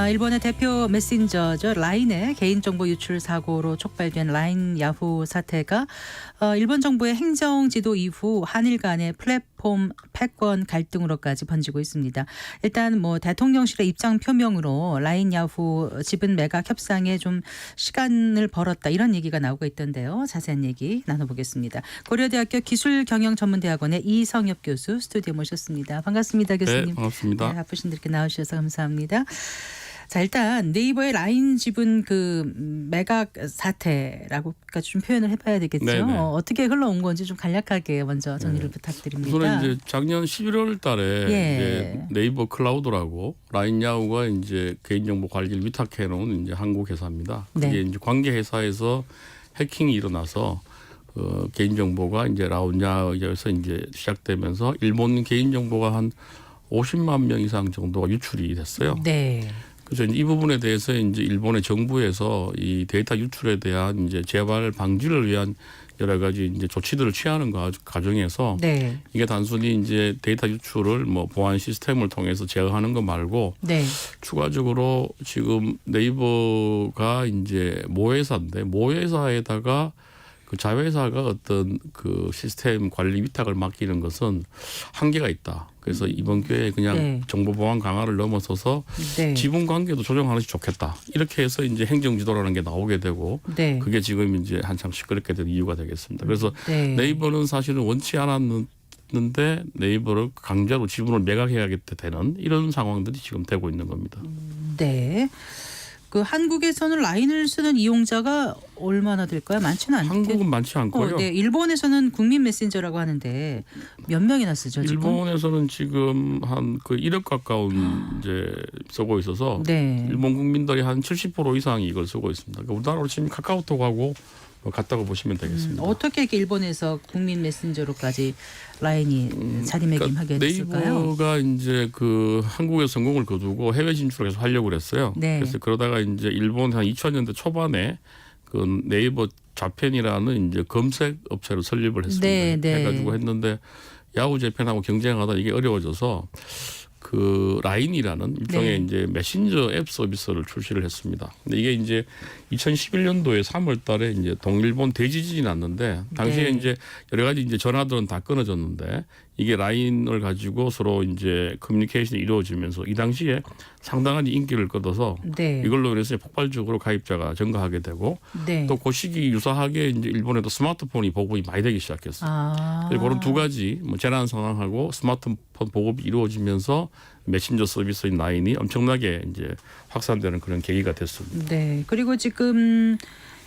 일본의 대표 메신저죠. 라인의 개인정보 유출 사고로 촉발된 라인 야후 사태가 일본 정부의 행정지도 이후 한일 간의 플랫폼 패권 갈등으로까지 번지고 있습니다. 일단 대통령실의 입장 표명으로 라인 야후 지분 매각 협상에 좀 시간을 벌었다 이런 얘기가 나오고 있던데요. 자세한 얘기 나눠보겠습니다. 고려대학교 기술경영전문대학원의 이성엽 교수 스튜디오 모셨습니다. 반갑습니다, 교수님. 네, 반갑습니다. 네, 바쁘신 분께 나오셔서 감사합니다. 자, 일단 네이버의 라인 지분 매각 사태라고까지 좀 표현을 해봐야 되겠죠. 네네. 어떻게 흘러온 건지 좀 간략하게 먼저 정리를 부탁드립니다. 우선은 이제 작년 11월 달에 예. 이제 네이버 클라우드라고 라인 야후가 이제 개인정보 관리를 위탁해 놓은 이제 한국 회사입니다. 그게 네. 이제 관계 회사에서 해킹이 일어나서 개인정보가 이제 라인 야후에서 이제 시작되면서 일본 개인정보가 한 50만 명 이상 정도가 유출이 됐어요. 네. 그래서 이 부분에 대해서 이제 일본의 정부에서 이 데이터 유출에 대한 이제 재발 방지를 위한 여러 가지 이제 조치들을 취하는 과정에서 네. 이게 단순히 이제 데이터 유출을 보안 시스템을 통해서 제어하는 거 말고 네. 추가적으로 지금 네이버가 이제 모회사인데 모회사에다가 그 자회사가 어떤 그 시스템 관리 위탁을 맡기는 것은 한계가 있다. 그래서 이번 기회에 그냥 네. 정보 보안 강화를 넘어서서 네. 지분 관계도 조정하는 게 좋겠다. 이렇게 해서 이제 행정지도라는 게 나오게 되고 네. 그게 지금 이제 한참 시끄럽게 된 이유가 되겠습니다. 그래서 네. 네이버는 사실은 원치 않았는데 네이버를 강제로 지분을 매각해야겠다 되는 이런 상황들이 지금 되고 있는 겁니다. 네. 그 한국에서는 라인을 쓰는 이용자가 얼마나 될까요? 많지는 않게. 한국은 많지 않고요. 네. 일본에서는 국민 메신저라고 하는데 몇 명이나 쓰죠, 지금? 일본에서는 지금 한 그 1억 가까운 이제 쓰고 있어서 네. 일본 국민들이 한 70% 이상이 이걸 쓰고 있습니다. 그러니까 우리나라로 치면 카카오톡하고 같다고 보시면 되겠습니다. 어떻게 이렇게 일본에서 국민 메신저로까지 라인이 자리매김하게 됐을까요? 네이버가 이제 그 한국에 성공을 거두고 해외 진출을 계속 하려고 그랬어요. 네. 그래서 그러다가 이제 일본 한 2000년대 초반에 그 네이버 자펜이라는 이제 검색 업체를 설립을 했습니다. 네, 네. 해가지고 했는데 야후 재팬하고 경쟁하다 이게 어려워져서 그 라인이라는 일종의 네. 이제 메신저 앱 서비스를 출시를 했습니다. 근데 이게 이제 2011년도에 3월달에 이제 동일본 대지진이 났는데 당시에 네. 이제 여러 가지 이제 전화들은 다 끊어졌는데 이게 라인을 가지고 서로 이제 커뮤니케이션이 이루어지면서 이 당시에 상당한 인기를 끌어서 네. 이걸로 인해서 폭발적으로 가입자가 증가하게 되고 네. 또 그 시기 유사하게 이제 일본에도 스마트폰이 보급이 많이 되기 시작했어요. 그래서 그런 두 가지 재난 상황하고 스마트폰 보급이 이루어지면서 메신저 서비스인 라인이 엄청나게 이제 확산되는 그런 계기가 됐습니다. 네. 그리고 지금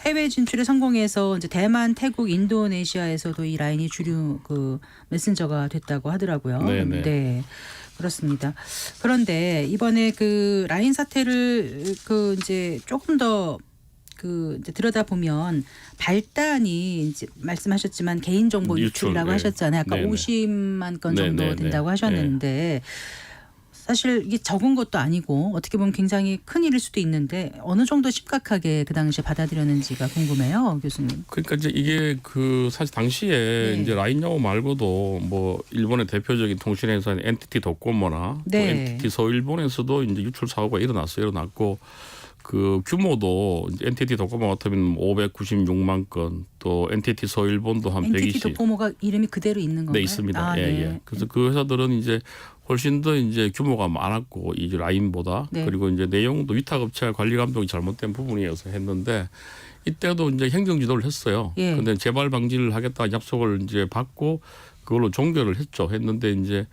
해외 진출에 성공해서 이제 대만, 태국, 인도네시아에서도 이 라인이 주류 그 메신저가 됐다고 하더라고요. 네네. 네. 그렇습니다. 그런데 이번에 그 라인 사태를 그 이제 조금 더 이제 들여다보면 발단이 이제 말씀하셨지만 개인정보 유출이라고 네. 하셨잖아요. 아까 네네. 50만 건 정도 네네네. 된다고 하셨는데 사실 이게 적은 것도 아니고 어떻게 보면 굉장히 큰 일일 수도 있는데 어느 정도 심각하게 그 당시에 받아들였는지가 궁금해요, 교수님. 그러니까 이제 이게 그 사실 당시에 네. 이제 라인 야후 말고도 일본의 대표적인 통신 회사인 NTT 도코모나 네. 또 NTT 서울본에서도 이제 유출 사고가 일어났고 그 규모도 이제 NTT 도코모 같으면 596만 건, 또 NTT 서울본도 한 NTT 120. 도코모가 이름이 그대로 있는 건가요? 네, 있습니다. 예, 네. 예. 그래서 그 회사들은 이제 훨씬 더 이제 규모가 많았고 이제 라인보다 네. 그리고 이제 내용도 위탁업체 관리 감독이 잘못된 부분이어서 했는데 이때도 이제 행정지도를 했어요. 예. 근데 재발 방지를 하겠다 약속을 이제 받고 그걸로 종결을 했는데 이제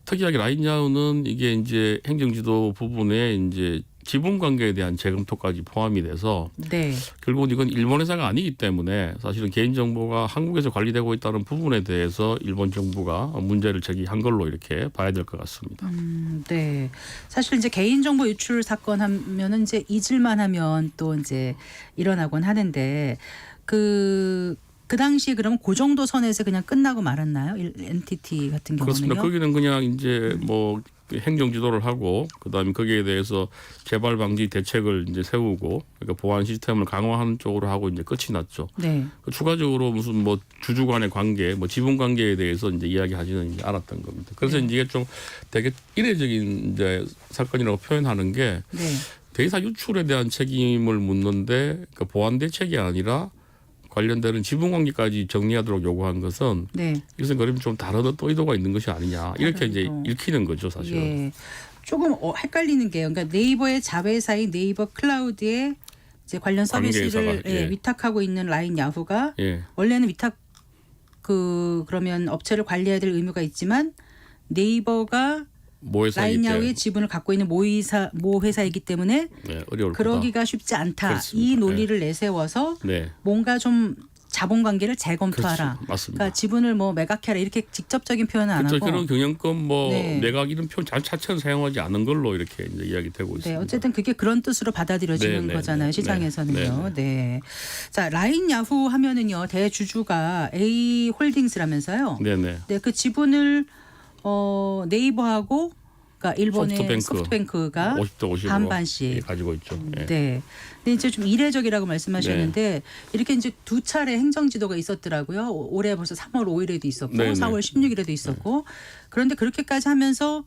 특이하게 라인 야후는 이게 이제 행정지도 부분에 이제 지분 관계에 대한 재검토까지 포함이 돼서 네. 결국은 이건 일본 회사가 아니기 때문에 사실은 개인정보가 한국에서 관리되고 있다는 부분에 대해서 일본 정부가 문제를 제기한 걸로 이렇게 봐야 될 것 같습니다. 네. 사실 이제 개인정보 유출 사건 하면은 이제 잊을만 하면 또 이제 일어나곤 하는데 그 그 당시에 그러면 그 정도 선에서 그냥 끝나고 말았나요? NTT 같은 경우는요? 그렇습니다. 거기는 그냥 이제 뭐 행정 지도를 하고 그다음에 거기에 대해서 재발 방지 대책을 이제 세우고 그러니까 보안 시스템을 강화하는 쪽으로 하고 이제 끝이 났죠. 네. 추가적으로 무슨 뭐 주주 간의 관계, 뭐 지분 관계에 대해서 이제 이야기하지는 이제 않았던 겁니다. 그래서 네. 이게 좀 되게 이례적인 이제 사건이라고 표현하는 게 네. 대사 유출에 대한 책임을 묻는데 그 보안 대책이 아니라 관련되는 지분 관계까지 정리하도록 요구한 것은 네. 이것은 그러면 좀 다른 어떤 의도가 있는 것이 아니냐 이렇게 이제 읽히는 거죠 사실은. 예. 조금 헷갈리는 게요. 그러니까 네이버의 자회사인 네이버 클라우드에 이제 관련 서비스를 관계사가, 예. 위탁하고 있는 라인 야후가 예. 원래는 위탁 그러면 업체를 관리해야 될 의무가 있지만 네이버가 라인 야후의 지분을 갖고 있는 모 회사이기 때문에 네, 어려울 그러기가 쉽지 않다. 그렇습니다. 이 논리를 내세워서 네. 뭔가 좀 자본 관계를 재검토하라. 그렇죠. 맞습니다. 그러니까 지분을 뭐 매각해라 이렇게 직접적인 표현은 안 그렇죠. 하고. 그런 경영권 뭐 네. 매각 이런 표현 자체는 사용하지 않은 걸로 이렇게 이제 이야기되고 네, 있습니다. 어쨌든 그게 그런 뜻으로 받아들여지는 네, 거잖아요. 네, 시장에서는요. 네. 자, 라인 야후 하면은요. 대주주가 A 홀딩스라면서요. 네네. 네, 그 지분을 네이버하고 그러니까 일본의 소프트뱅크가 50대 50으로 반반씩 가지고 있죠. 예. 네. 근데 이제 좀 이례적이라고 말씀하셨는데 이렇게 이제 두 차례 행정지도가 있었더라고요. 올해 벌써 3월 5일에도 있었고 네네. 4월 16일에도 있었고 그런데 그렇게까지 하면서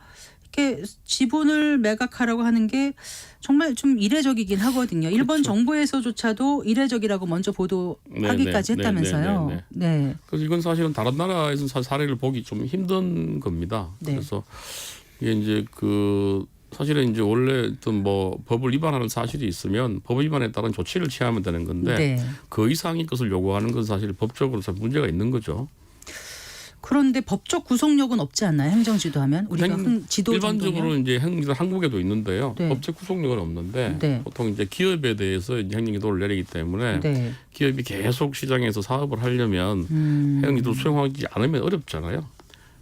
이렇게 지분을 매각하라고 하는 게 정말 좀 이례적이긴 하거든요. 일본 그렇죠. 정부에서조차도 이례적이라고 먼저 보도하기까지 네네. 했다면서요. 네네네. 네. 그래서 이건 사실은 다른 나라에서 사례를 보기 좀 힘든 겁니다. 네. 그래서 이게 이제 그 사실은 이제 원래 어떤 뭐 법을 위반하는 사실이 있으면 법 위반에 따른 조치를 취하면 되는 건데 네. 그 이상의 것을 요구하는 건 사실 법적으로 문제가 있는 거죠. 그런데 법적 구속력은 없지 않나요? 행정지도 하면 우리가 지도 일반적으로 정도면? 이제 행정지도 한국에도 있는데요. 네. 법적 구속력은 없는데 네. 보통 이제 기업에 대해서 이제 행정지도를 내리기 때문에 네. 기업이 계속 시장에서 사업을 하려면 행정지도 수행하지 않으면 어렵잖아요.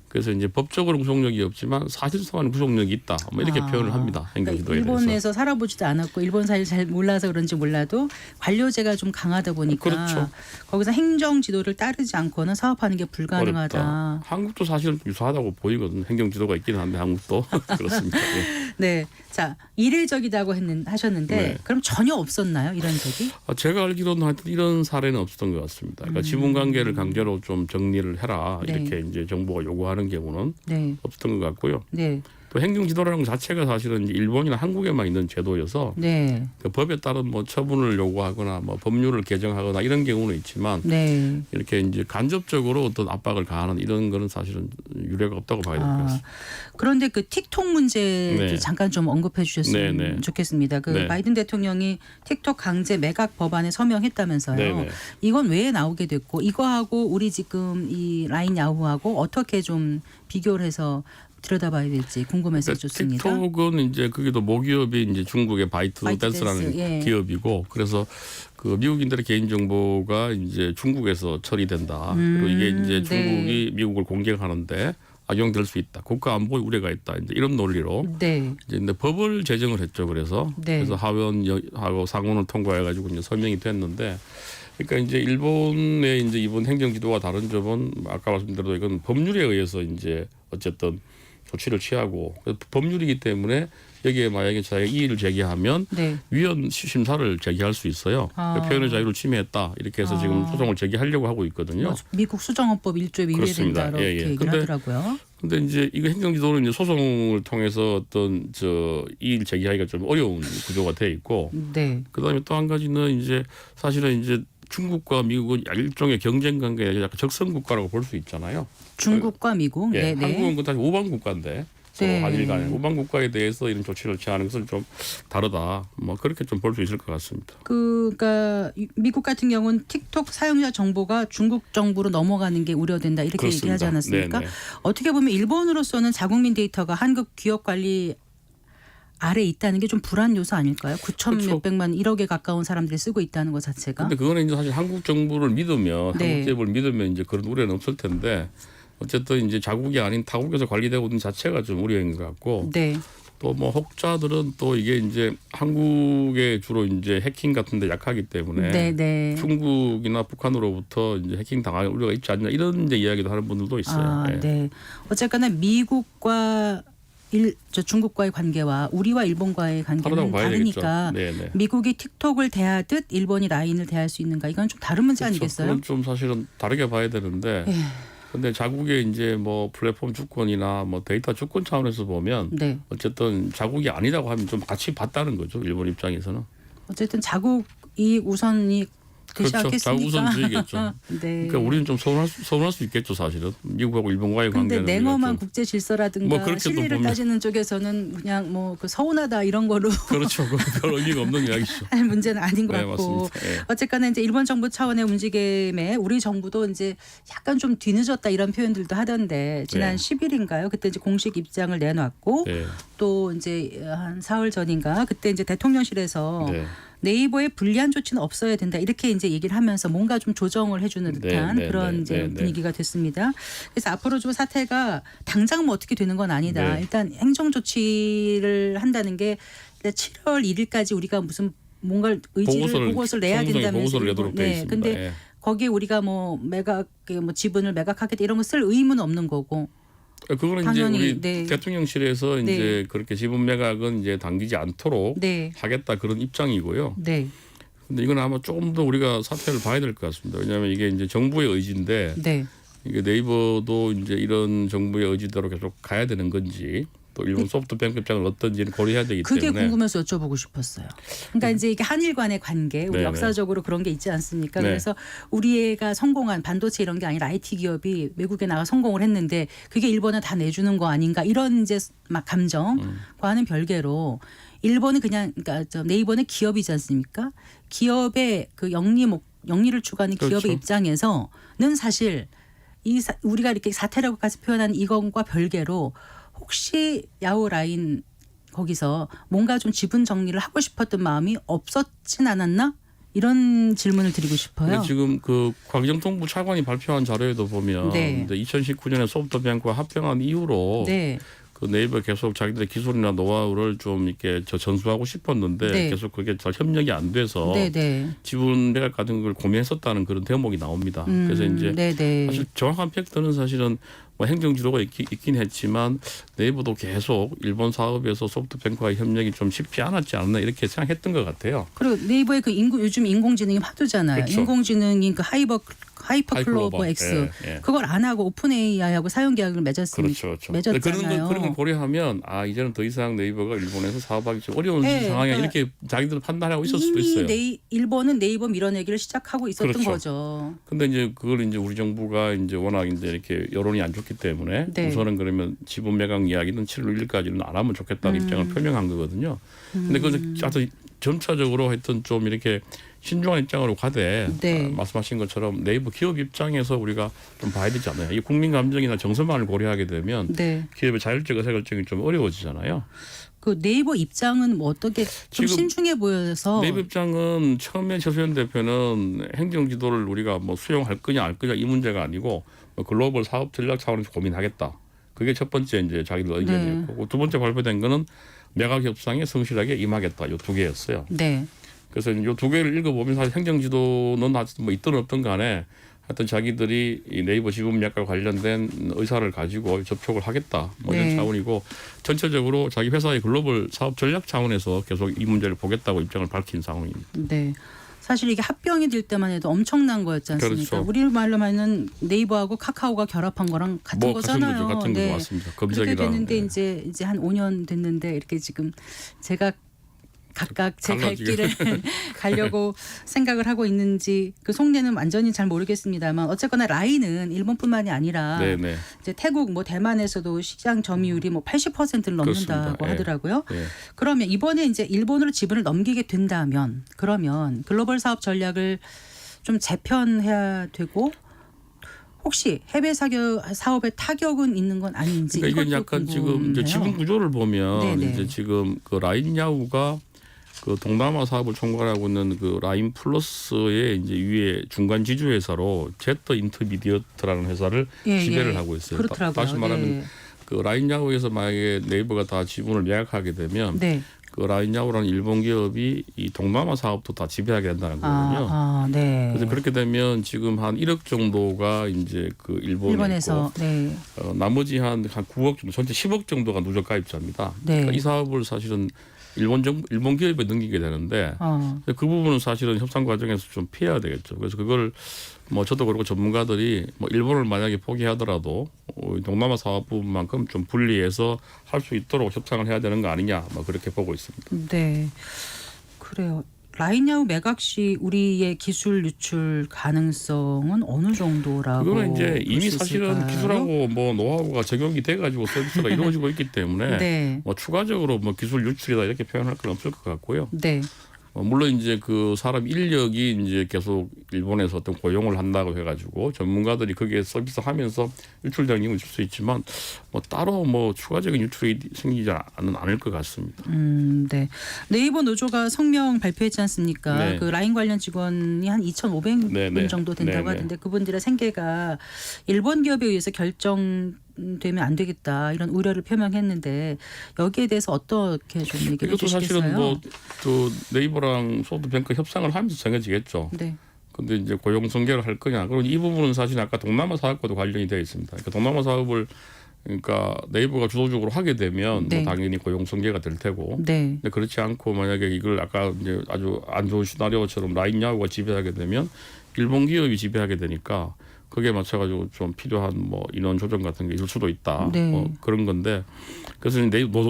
그래서 이제 법적으로 구속력이 없지만 사실상은 구속력이 있다. 뭐 이렇게 표현을 합니다. 행정지도에 그러니까 대해서. 일본에서 살아보지도 않았고 일본 사실 잘 몰라서 그런지 몰라도 관료제가 좀 강하다 보니까 그렇죠. 거기서 행정 지도를 따르지 않고는 사업하는 게 불가능하다. 어렵다. 한국도 사실은 유사하다고 보이거든요. 행정지도가 있긴 한데 한국도 그렇습니다. 예. 네, 자 이례적이다고 하셨는데 네. 그럼 전혀 없었나요 이런 적이? 제가 알기로는 하여튼 이런 사례는 없었던 것 같습니다. 그러니까 지분관계를 강제로 좀 정리를 해라 네. 이렇게 이제 정부가 요구하는 경우는 네, 없었던 것 같고요. 네, 또 행정지도라는 것 자체가 사실은 일본이나 한국에만 있는 제도여서 네, 그 법에 따른 뭐 처분을 요구하거나 뭐 법률을 개정하거나 이런 경우는 있지만 네. 이렇게 이제 간접적으로 어떤 압박을 가하는 이런 거는 사실은 유례가 없다고 봐야 될 것 같습니다. 그런데 그 틱톡 문제 네. 잠깐 좀 언급해 주셨으면 네, 네. 좋겠습니다. 그 네. 바이든 대통령이 틱톡 강제 매각 법안에 서명했다면서요. 네, 네. 이건 왜 나오게 됐고 이거하고 우리 지금 이 라인 야후하고 어떻게 좀 비교를 해서 들여다봐야 될지 궁금해서 좋습니다. 틱톡은 이제 그게도 모기업이 이제 중국의 바이트댄스라는 바이트댄스, 예. 기업이고 그래서 그 미국인들의 개인 정보가 이제 중국에서 처리된다. 그리고 이게 이제 중국이 미국을 공격하는데 악용될 수 있다. 국가 안보에 우려가 있다. 이제 이런 논리로 네, 이제 근데 법을 제정을 했죠. 그래서 네. 그래서 하원하고 상원을 통과해가지고 이제 서명이 됐는데. 그러니까 이제 일본의 이제 이번 행정지도와 다른 점은 아까 말씀드린 이건 법률에 의해서 이제 어쨌든 조치를 취하고 법률이기 때문에 여기에 만약에 자기가 이의를 제기하면 네. 위헌 심사를 제기할 수 있어요. 표현의 자유를 침해했다 이렇게 해서 지금 소송을 제기하려고 하고 있거든요. 뭐 미국 수정헌법 1조에 그렇습니다. 위배된다 이렇게 예, 예. 얘기를 하더라고요. 근데 이제 이거 행정지도는 이제 소송을 통해서 어떤 이의를 제기하기가 좀 어려운 구조가 돼 있고 네, 그다음에 또 한 가지는 이제 사실은 이제 중국과 미국은 일종의 경쟁 관계에 약간 적성 국가라고 볼 수 있잖아요. 중국과 미국. 예, 네, 네. 한국은 그 다시 우방 국가인데 네. 한일 간에 우방 국가에 대해서 이런 조치를 취하는 것은 좀 다르다. 뭐 그렇게 좀 볼 수 있을 것 같습니다. 그러니까 미국 같은 경우는 틱톡 사용자 정보가 중국 정부로 넘어가는 게 우려된다 이렇게 그렇습니다. 얘기하지 않았습니까? 네네. 어떻게 보면 일본으로서는 자국민 데이터가 한국 기업 관리 아래 있다는 게 좀 불안 요소 아닐까요? 9천 그렇죠. 몇백만 1억에 가까운 사람들이 쓰고 있다는 것 자체가. 근데 그거는 이제 사실 한국 정부를 믿으면 네. 한국 기업을 믿으면 이제 그런 우려는 없을 텐데 어쨌든 이제 자국이 아닌 타국에서 관리되고 있는 자체가 좀 우려인 것 같고 네. 또 뭐 혹자들은 또 이게 이제 한국에 주로 이제 해킹 같은데 약하기 때문에 네네. 중국이나 북한으로부터 이제 해킹 당할 우려가 있지 않냐 이런 이제 이야기도 하는 분들도 있어요. 아, 예. 네. 어쨌거나 미국과 중국과의 관계와 우리와 일본과의 관계는 다르다고 봐야 다르니까 되겠죠. 네네. 미국이 틱톡을 대하듯 일본이 라인을 대할 수 있는가 이건 좀 다른 문제 그렇죠. 아니겠어요? 그건 좀 사실은 다르게 봐야 되는데. 예. 근데 자국의 이제 뭐 플랫폼 주권이나 뭐 데이터 주권 차원에서 보면 네. 어쨌든 자국이 아니라고 하면 좀 같이 봤다는 거죠. 일본 입장에서는. 어쨌든 자국이 우선이 되지 그렇죠. 않겠습니까? 자국 우선주의겠죠. 네. 그러니까 우리는 좀 서운할 수 있겠죠, 사실은. 미국하고 일본과의 근데 관계는. 냉엄한 국제 질서라든가 뭐 그렇게도 실리를 보면. 따지는 쪽에서는 그냥 뭐 그 서운하다 이런 거로 그렇죠. 별 의미가 없는 이야기죠. 할 문제는 아닌 것 네, 같고 맞습니다. 예. 어쨌거나 이제 일본 정부 차원의 움직임에 우리 정부도 이제 약간 좀 뒤늦었다 이런 표현들도 하던데 지난 네. 10일인가요? 그때 이제 공식 입장을 내놨고 네. 또 이제 한 사흘 전인가 그때 이제 대통령실에서 네. 네이버의 불리한 조치는 없어야 된다 이렇게 이제 얘기를 하면서 뭔가 좀 조정을 해주는 듯한 네, 그런 네, 이제 네, 네. 분위기가 됐습니다. 그래서 앞으로 좀 사태가 당장 뭐 어떻게 되는 건 아니다. 네. 일단 행정 조치를 한다는 게 7월 1일까지 우리가 무슨 뭔가 보고서를 내야 성공적인 된다면서 보고서를 내도록 되어 있습니다. 근데 예. 거기에 우리가 뭐 지분을 매각하겠다 이런 거 쓸 의무는 없는 거고. 그거는 당연히, 이제 우리 네. 대통령실에서 네. 이제 그렇게 지분 매각은 이제 당기지 않도록 네. 하겠다 그런 입장이고요. 네. 근데 이건 아마 조금 더 우리가 사태를 봐야 될 것 같습니다. 왜냐하면 이게 이제 정부의 의지인데 네. 이게 네이버도 이제 이런 정부의 의지대로 계속 가야 되는 건지 또 일본 소프트뱅크 입장은 어떤지는 고려해야 되기 그게 때문에 궁금해서 여쭤보고 싶었어요. 그러니까 이제 이게 한일 간의 관계, 우리 네네. 역사적으로 그런 게 있지 않습니까? 네. 그래서 우리가 성공한 반도체 이런 게 아니라 IT 기업이 외국에 나가 성공을 했는데 그게 일본은 다 내주는 거 아닌가 이런 이제 막 감정과는 별개로 일본은 그냥 그러니까 네이버는 기업이지 않습니까? 기업의 그 영리를 추구하는 그렇죠. 기업의 입장에서는 사실 우리가 이렇게 사태라고까지 표현한 이건과 별개로 혹시 야후 라인 거기서 뭔가 좀 지분 정리를 하고 싶었던 마음이 없었진 않았나? 이런 질문을 드리고 싶어요. 근데 지금 그 광정통부 차관이 발표한 자료에도 보면 네. 2019년에 소프트뱅크와 합병한 이후로 네. 그 네이버 계속 자기들의 기술이나 노하우를 좀 이렇게 전수하고 싶었는데 네. 계속 그게 잘 협력이 안 돼서 네, 네. 지분 매각 같은 걸 고민했었다는 그런 대목이 나옵니다. 그래서 이제 네, 네. 사실 정확한 팩트는 사실은 뭐 행정 지도가 있긴 했지만 네이버도 계속 일본 사업에서 소프트뱅크와의 협력이 좀 쉽지 않았지 않나 이렇게 생각했던 것 같아요. 그리고 네이버의 그 요즘 인공지능이 화두잖아요. 그렇죠. 인공지능인 그 하이퍼 클로버 X 예, 예. 그걸 안 하고 오픈 AI하고 사용 계약을 맺었습니다. 그렇죠. 맺었잖아요. 그런 걸 고려하면 이제는 더 이상 네이버가 일본에서 사업하기 좀 어려운 네, 상황이야 그러니까 이렇게 자기들 판단하고 있을 수도 있어요. 이미 일본은 네이버 밀어내기를 시작하고 있었던 그렇죠. 거죠. 근데 이제 그걸 이제 우리 정부가 이제 워낙 이제 이렇게 여론이 안 좋기 때문에 네. 우선은 그러면 지분 매각 이야기는 7월 1일까지는 안 하면 좋겠다는 입장을 표명한 거거든요. 근데 그 아주 점차적으로 하여튼 좀 이렇게 신중한 입장으로 가되 네. 말씀하신 것처럼 네이버 기업 입장에서 우리가 좀 봐야 되지 않나요? 이 국민 감정이나 정서만을 고려하게 되면 네. 기업의 자율적 의사결정이 좀 어려워지잖아요. 그 네이버 입장은 뭐 어떻게 좀 지금 신중해 보여서 네이버 입장은 처음에 최수현 대표는 행정 지도를 우리가 뭐 수용할 거냐 알 거냐 이 문제가 아니고 뭐 글로벌 사업 전략 차원에서 고민하겠다. 그게 첫 번째 이제 자기들 의견이었고 네. 두 번째 발표된 거는 매각 협상에 성실하게 임하겠다. 요 두 개였어요. 네. 그래서 요 두 개를 읽어보면 사실 행정 지도는 뭐 있든 없든 간에 하여튼 자기들이 이 네이버 지분 매각과 관련된 의사를 가지고 접촉을 하겠다. 뭐 이런 네. 차원이고 전체적으로 자기 회사의 글로벌 사업 전략 차원에서 계속 이 문제를 보겠다고 입장을 밝힌 상황입니다. 네. 사실 이게 합병이 될 때만 해도 엄청난 거였지 않습니까? 그렇죠. 우리 말로 하면 네이버하고 카카오가 결합한 거랑 같은 뭐 같은 거잖아요. 거죠. 같은 네. 거 맞습니다. 그렇게 검색이랑 됐는데 예. 이제 한 5년 됐는데 이렇게 지금 제가 각각 제 갈 갈라지게. 길을 가려고 생각을 하고 있는지 그 속내는 완전히 잘 모르겠습니다만 어쨌거나 라인은 일본뿐만이 아니라 네네. 이제 태국 뭐 대만에서도 시장 점유율이 뭐 80%를 넘는다고 그렇습니다. 예. 하더라고요. 예. 그러면 이번에 이제 일본으로 지분을 넘기게 된다면 그러면 글로벌 사업 전략을 좀 재편해야 되고 혹시 해외 사업에 타격은 있는 건 아닌지 그러니까 이게 이것도 약간 지금 궁금해요. 이제 지분 구조를 보면 네네. 이제 지금 그 라인 야후가 그 동남아 사업을 총괄하고 있는 그 라인 플러스의 이제 위에 중간 지주 회사로 제터 인터미디어트라는 회사를 예, 지배를 예. 하고 있어요. 그렇더라고요. 다시 말하면 네. 그 라인 야후에서 만약에 네이버가 다 지분을 매각하게 되면 네. 그 라인 야후라는 일본 기업이 이 동남아 사업도 다 지배하게 된다는 거거든요. 네. 그래서 그렇게 되면 지금 한 1억 정도가 이제 그 일본에 일본에서 있고 네. 나머지 한 9억 정도, 전체 10억 정도가 누적 가입자입니다. 네. 그러니까 이 사업을 사실은 일본 기업에 넘기게 되는데 그 부분은 사실은 협상 과정에서 좀 피해야 되겠죠. 그래서 그걸 뭐 저도 그렇고 전문가들이 뭐 일본을 만약에 포기하더라도 동남아 사업 부분만큼 좀 분리해서 할 수 있도록 협상을 해야 되는 거 아니냐, 뭐 그렇게 보고 있습니다. 네. 그래요. 라인야후 매각 시 우리의 기술 유출 가능성은 어느 정도라고 그거는 이제 볼 이미 수 사실은 있을까요? 기술하고 뭐 노하우가 적용이 돼가지고 서비스가 이루어지고 있기 때문에 네. 뭐 추가적으로 뭐 기술 유출이다 이렇게 표현할 건 없을 것 같고요. 네. 물론 이제 그 사람 인력이 이제 계속 일본에서 어떤 고용을 한다고 해가지고 전문가들이 거기에 서비스하면서 유출되는 경우 있을 수 있지만 뭐 따로 뭐 추가적인 유출이 생기지 않을 것 같습니다. 네. 네이버 노조가 성명 발표했지 않습니까? 네. 그 라인 관련 직원이 한 2,500분 네, 네. 정도 된다고 네, 네. 하던데 그분들의 생계가 일본 기업에 의해서 결정되면 안 되겠다 이런 우려를 표명했는데 여기에 대해서 어떻게 좀 얘기를 이것도 해주시겠어요? 사실은 뭐 그 네이버랑 소프트뱅크 협상을 하면서 정해지겠죠. 네. 근데 이제 고용 승계를 할 거냐. 그리고 이 부분은 사실 아까 동남아 사업과도 관련이 되어 있습니다. 그러니까 동남아 사업을 그러니까 네이버가 주도적으로 하게 되면 네. 뭐 당연히 고용 승계가 될 테고. 네. 근데 그렇지 않고 만약에 이걸 아까 이제 아주 안 좋은 시나리오처럼 라인 야후가 지배하게 되면 일본 기업이 지배하게 되니까 거기에 맞춰가지고 좀 필요한 뭐 인원 조정 같은 게 있을 수도 있다. 네. 뭐 그런 건데 그래서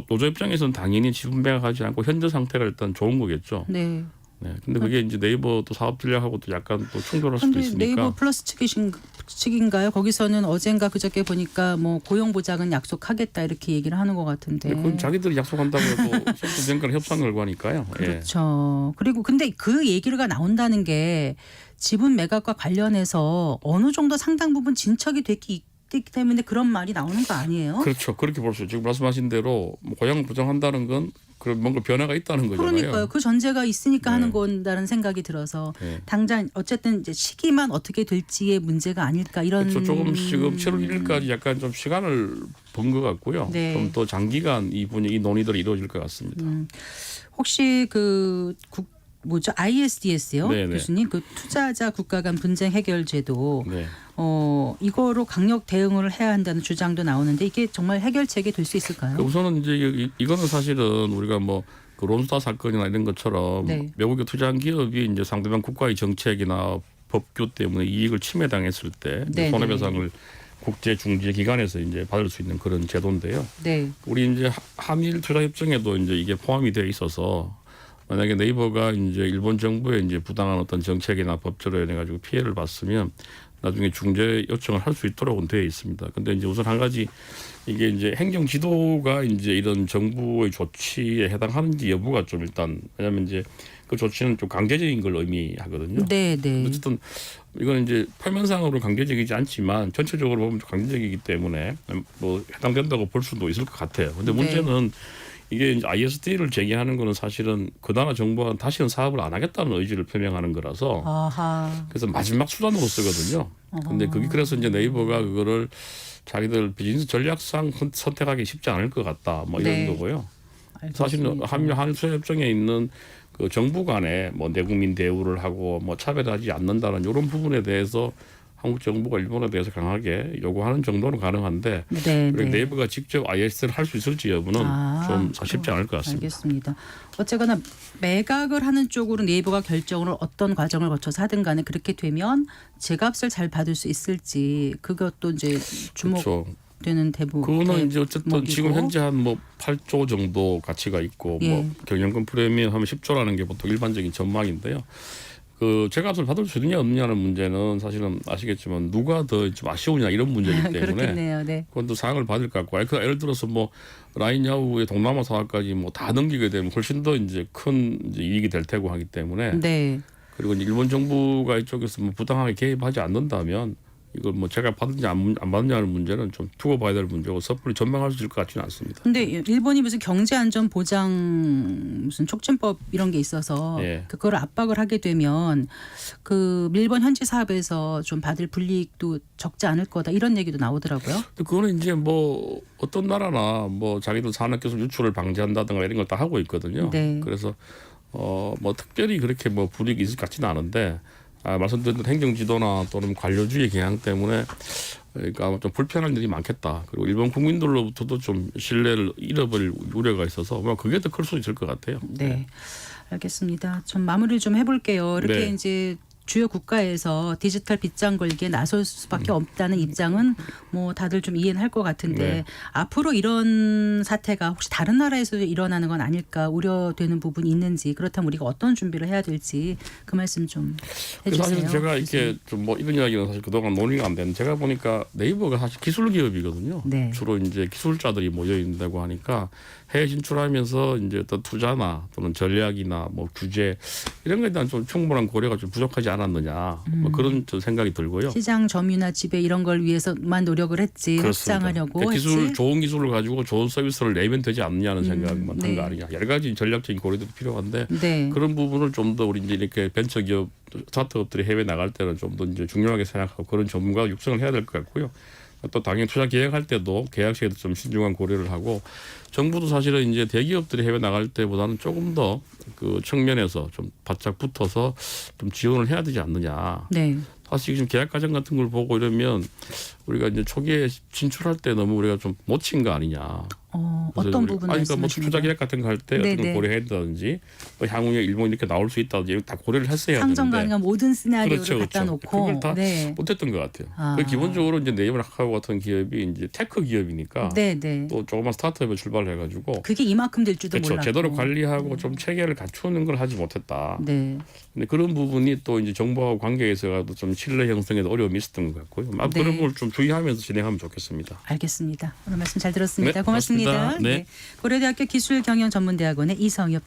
노조 입장에서는 당연히 지분 매각하지 않고 현재 상태가 일단 좋은 거겠죠. 네. 네. 근데 그게 이제 네이버 또 사업 전략하고 또 약간 또 충돌할 수도 근데 있으니까. 네이버 플러스 측인가요? 거기서는 어젠가 그저께 보니까 뭐 고용 보장은 약속하겠다 이렇게 얘기를 하는 것 같은데. 그건 자기들이 약속한다고 해도 소프트뱅크는 협상 결과니까요. 예. 그렇죠. 그리고 근데 그 얘기가 나온다는 게 지분 매각과 관련해서 어느 정도 상당 부분 진척이 됐기 때문에 그런 말이 나오는 거 아니에요? 그렇죠. 그렇게 볼 수 있죠. 지금 말씀하신 대로 뭐 고용 보장한다는 건 그런 뭔가 변화가 있다는 거잖아요. 그러니까요. 그 전제가 있으니까 네. 하는 건다는 생각이 들어서 네. 당장 어쨌든 이제 시기만 어떻게 될지의 문제가 아닐까 이런. 그렇죠. 조금 지금 7월 1일까지 약간 좀 시간을 번 것 같고요. 네. 좀 더 장기간 이 논의들이 이루어질 것 같습니다. 혹시 그 ISDS요, 네네. 교수님 그 투자자 국가 간 분쟁 해결 제도 네. 이거로 강력 대응을 해야 한다는 주장도 나오는데 이게 정말 해결책이 될 수 있을까요? 우선은 이제 이거는 사실은 우리가 뭐 그 론스타 사건이나 이런 것처럼 네. 외국에 투자한 기업이 이제 상대방 국가의 정책이나 법규 때문에 이익을 침해당했을 때 네, 손해배상을 국제 중재 기관에서 이제 받을 수 있는 그런 제도인데요. 네. 우리 이제 한일 투자 협정에도 이제 이게 포함이 되어 있어서 만약에 네이버가 이제 일본 정부의 이제 부당한 어떤 정책이나 법조로 인해 가지고 피해를 봤으면 나중에 중재 요청을 할 수 있도록은 되어 있습니다. 근데 이제 우선 한 가지 이게 이제 행정 지도가 이제 이런 정부의 조치에 해당하는지 여부가 좀 일단 왜냐하면 이제 그 조치는 좀 강제적인 걸 의미하거든요. 네, 네. 어쨌든 이건 이제 표면상으로 강제적이지 않지만 전체적으로 보면 강제적이기 때문에 뭐 해당된다고 볼 수도 있을 것 같아요. 근데 네. 문제는 이게 이제 ISD를 제기하는 거는 사실은 그 나라 정부가 다시는 사업을 안 하겠다는 의지를 표명하는 거라서 아하. 그래서 마지막 수단으로 쓰거든요. 근데 그게 그래서 이제 네이버가 그거를 자기들 비즈니스 전략상 선택하기 쉽지 않을 것 같다. 뭐 이런 네. 거고요. 알겠습니다. 사실은 한일 수협정에 있는 그 정부 간에 뭐 내국민 대우를 하고 뭐 차별하지 않는다는 이런 부분에 대해서 한국 정부가 일본에 대해서 강하게 요구하는 정도는 가능한데 네, 그리고 네. 네이버가 직접 IS를 할 수 있을지 여부는 좀 쉽지 않을 것 같습니다. 알겠습니다. 어쨌거나 매각을 하는 쪽으로 네이버가 결정을 어떤 과정을 거쳐서 하든 간에 그렇게 되면 제값을 잘 받을 수 있을지 그것도 이제 그렇죠. 주목되는 대부분. 그거는 이제 어쨌든 지금 현재 한 뭐 8조 정도 가치가 있고 예. 뭐 경영권 프리미엄 하면 10조라는 게 보통 일반적인 전망인데요. 그 제값을 받을 수 있느냐 없느냐는 문제는 사실은 아시겠지만 누가 더 좀 아쉬우냐 이런 문제이기 때문에 그렇겠네요. 네. 그건 또 사항을 받을 것 같고 예를 들어서 뭐 라인 야후의 동남아 사업까지 뭐 다 넘기게 되면 훨씬 더 이제 큰 이제 이익이 될 테고 하기 때문에 네. 그리고 이제 일본 정부가 이쪽에서 뭐 부당하게 개입하지 않는다면 이걸 뭐 제가 받는지 안 받느냐는 문제는 좀 두고 봐야 될 문제고 섣불리 전망할 수 있을 것 같지는 않습니다. 근데 일본이 무슨 경제 안전 보장 무슨 촉진법 이런 게 있어서 예. 그걸 압박을 하게 되면 그 일본 현지 사업에서 좀 받을 불이익도 적지 않을 거다 이런 얘기도 나오더라고요. 근데 그거는 이제 뭐 어떤 나라나 뭐 자기들 산업기술 유출을 방지한다든가 이런 걸 다 하고 있거든요. 네. 그래서 뭐 특별히 그렇게 뭐 불이익이 있을 것 같지는 않은데 말씀드린 행정지도나 또는 관료주의 경향 때문에 그러니까 좀 불편한 일이 많겠다. 그리고 일본 국민들로부터도 좀 신뢰를 잃어버릴 우려가 있어서 뭐 그게 더 클 수 있을 것 같아요. 네. 알겠습니다. 좀 마무리를 좀 해볼게요. 이렇게 네. 이제 주요 국가에서 디지털 빗장 걸기에 나설 수밖에 없다는 입장은 뭐 다들 좀 이해는 할 것 같은데 네. 앞으로 이런 사태가 혹시 다른 나라에서도 일어나는 건 아닐까 우려되는 부분이 있는지 그렇다면 우리가 어떤 준비를 해야 될지 그 말씀 좀 해주세요. 사실 제가 이렇게 좀 뭐 이런 이야기는 사실 그동안 논의가 안 되는데 제가 보니까 네이버가 사실 기술 기업이거든요. 네. 주로 이제 기술자들이 모여 있다고 하니까 해외 진출하면서 이제 어떤 투자나 또는 전략이나 뭐 규제 이런 거에 대한 좀 충분한 고려가 좀 부족하지 않았느냐 뭐 그런 좀 생각이 들고요. 시장 점유나 지배 이런 걸 위해서만 노력을 했지 그렇습니다. 확장하려고 그러니까 기술 했지. 좋은 기술을 가지고 좋은 서비스를 내면 되지 않느냐는 생각만 네. 한 거 아니냐. 여러 가지 전략적인 고려도 필요한데 네. 그런 부분을 좀 더 우리 이제 이렇게 벤처기업 스타트업들이 해외 나갈 때는 좀 더 이제 중요하게 생각하고 그런 전문가 육성을 해야 될 것 같고요. 또 당연히 투자 계획할 때도 계약 시에도 좀 신중한 고려를 하고 정부도 사실은 이제 대기업들이 해외 나갈 때보다는 조금 더 그 측면에서 좀 바짝 붙어서 좀 지원을 해야 되지 않느냐. 네. 사실 지금 계약 과정 같은 걸 보고 이러면 우리가 이제 초기에 진출할 때 너무 우리가 좀 놓친 거 아니냐. 어떤 부분 그러니까 뭐 말씀하십니까? 투자 계약 같은 거 할 때 어떤 걸 네네. 고려했다든지 또 향후에 일본이 이렇게 나올 수 있다든지 다 고려를 했어야 상정 되는데 가능한 모든 시나리오를 그렇죠, 갖다 그렇죠. 놓고 그걸 다 네. 못했던 것 같아요. 아. 그 기본적으로 이제 네이버 카카오 같은 기업이 이제 테크 기업이니까 네, 네. 또 조그만 스타트업에 출발을 해가지고 그게 이만큼 될 줄도 그렇죠. 몰랐고. 제대로 관리하고 좀 체계를 갖추는 걸 하지 못했다. 네. 근데 그런 부분이 또 이제 정부하고 관계에서도 좀 신뢰 형성에도 어려움이 있었던 것 같고요. 네. 그런 걸 좀 주의하면서 진행하면 좋겠습니다. 알겠습니다. 오늘 말씀 잘 들었습니다. 네, 고맙습니다. 고맙습니다. 네. 고려대학교 기술경영전문대학원의 이성엽